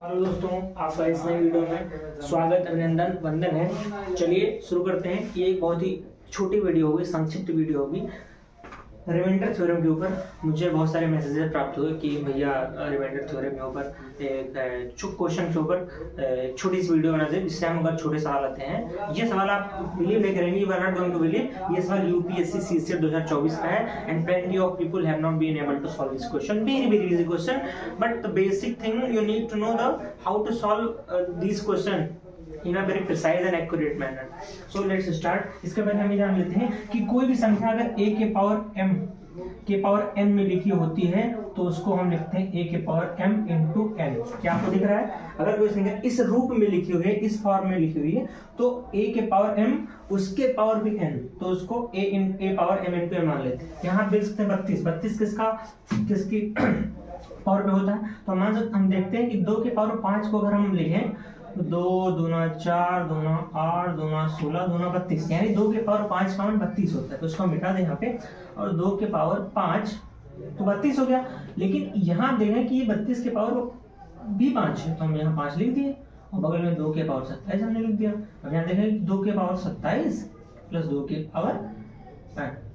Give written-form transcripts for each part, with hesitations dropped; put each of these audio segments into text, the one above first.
Hello दोस्तों, आपका इस नई वीडियो में स्वागत, अभिनंदन, वंदन है। चलिए शुरू करते हैं। ये एक बहुत ही छोटी वीडियो होगी, संक्षिप्त वीडियो होगी। रिमाइंडर थ्योरम के ऊपर मुझे बहुत सारे मैसेजेस प्राप्त हुए कि भैया रिमाइंडर थ्योरम के ऊपर एक क्वेश्चन के ऊपर छोटी सी वीडियो बना दे जिससे हम अगर छोटे सवाल आते हैं। ये सवाल आप बिलीव नहीं करेंगे, you are not going to believe. ये सवाल यूपीएससी सीसीएट 2024 का है and plenty of people have not been able to solve this question. Very easy question, but the basic thing you need to know the how to solve these question in a very precise and accurate manner. So let's start. इसके पहले हम ये जान लेते हैं कि कोई भी संख्या अगर a के पावर m में लिखी होती है तो उसको हम लिखते हैं a के पावर m इंटू n। क्या आपको दिख रहा है? अगर कोई संख्या इस रूप में लिखी हुई है, इस फॉर्म में लिखी हुई है, तो a के पावर m उसके पावर भी n, तो उसको a power m into n मान लेते हैं। यहाँ देख सकते हैं 32 किसकी पावर पे होता है, तो हम देखते हैं कि 2 के पावर 5 को अगर हम लिखें 2 दूना 4 दूना 8 दूना 16 दूना 32, यानी 2 के पावर 5 का मान 32 होता है। तो उसको हम मिटा दें यहाँ पे, और 2 के पावर 5 तो 32 हो गया। लेकिन यहाँ देखें कि ये 32 के पावर भी 5 है, तो हम यहाँ 5 लिख दिए और बगल में 2 के पावर 27 हमने लिख दिया। अब यहाँ देखें 2 के पावर 27 प्लस 2 के पावर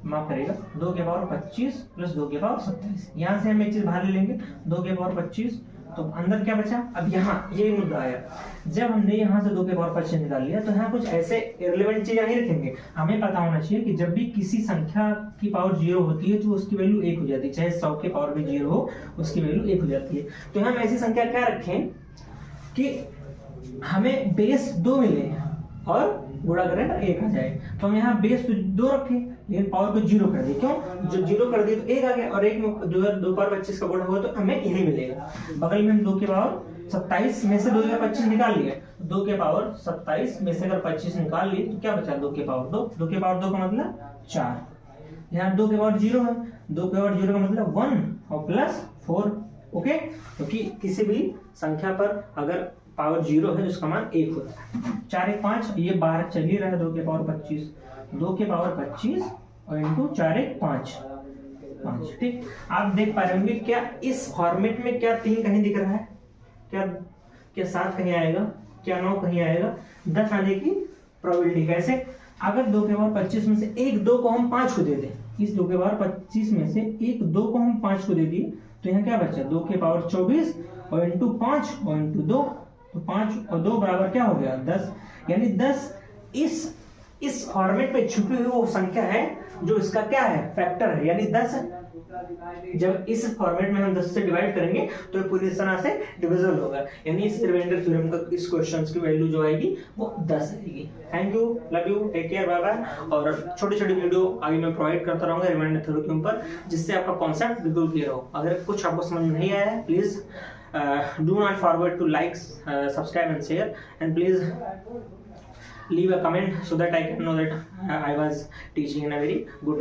माफ करेगा 2 के पावर 25 प्लस 2 के पावर 27। यहाँ से हम एक चीज बाहर ले लेंगे, 2 के पावर 25, तो अंदर क्या बचा? अब यहाँ ये मुद्दा आया, जब हमने यहाँ से 2 के पावर 25 निकाल लिया तो यहाँ कुछ ऐसे इररिलेवेंट चीजें नहीं रखेंगे। हमें पता होना चाहिए कि जब भी किसी संख्या की पावर 0 होती है तो उसकी वैल्यू 1 हो जाती है, चाहे 100 के पावर भी 0 हो उसकी वैल्यू 1 हो जाती है। तो हम ऐसी संख्या क्या रखें कि हमें बेस 2 मिले और गुणा करें 1 आ जाए। तो हम यहाँ बेस 2 रखें लेकिन पावर को 0 कर दिए। क्यों? जो 0 कर दिए तो 1 आ गया, और 1 में जो है 2 पावर 25 का गुणा हुआ तो हमें यही मिलेगा। बगल में हम 2 के पावर 27 में से 2 के पावर 25 निकाल लिए, 2 के पावर 27 में से अगर 25 निकाल लिए तो क्या बचा? 2 के पावर 2, 2 के पावर 2 का मतलब 4। यहाँ 2 के पावर 0 है, 2 के पावर 0 का मतलब 1 और प्लस 4। ओके, क्योंकि किसी भी संख्या पर अगर पावर 0 है जिसका मान 1 होता है। 4 1 5, ये 12 चल ही रहा है। 2 के पावर 25, 2 के पावर 25 और इंटू 4 1 5। ठीक, आप देख पा रहे होंगे क्या इस फॉर्मेट में क्या 3 कहीं दिख रहा है? क्या 7 कहीं आएगा? क्या 9 कहीं आएगा? 10 आने की प्रोबेबिलिटी कैसे? अगर 2 के पावर 25 में से 1 2 को हम 5 को दे दें, इस 2 के पावर 25 में से 1 2 को हम 5 को दे दिए तो यहाँ क्या बचा? 2 के पावर 24 और इंटू 5 और इंटू 2, तो 5 और 2 बराबर क्या हो गया? 10। यानी 10 इस फॉर्मेट में छुपी हुई वो संख्या है जो इसका क्या है? फैक्टर है, यानी 10 है। जब इस फॉर्मेट में हम 10 से डिवाइड करेंगे तो ये पूरी तरह से डिविजिबल होगा, यानी इस रिमाइंडर थ्योरम का इस क्वेश्चंस की वैल्यू जो आएगी वो 10 आएगी। Thank you, love you, take care, bye bye. और छोटी छोटी वीडियो आगे मैं प्रोवाइड करता रहूंगा रिमाइंडर थ्योरम के ऊपर, जिससे आपका कॉन्सेप्ट बिल्कुल क्लियर हो। अगर कुछ आपको समझ में नहीं आया है, please do not forget to like, subscribe and share, and please leave a comment so that I can know that I was teaching in a very good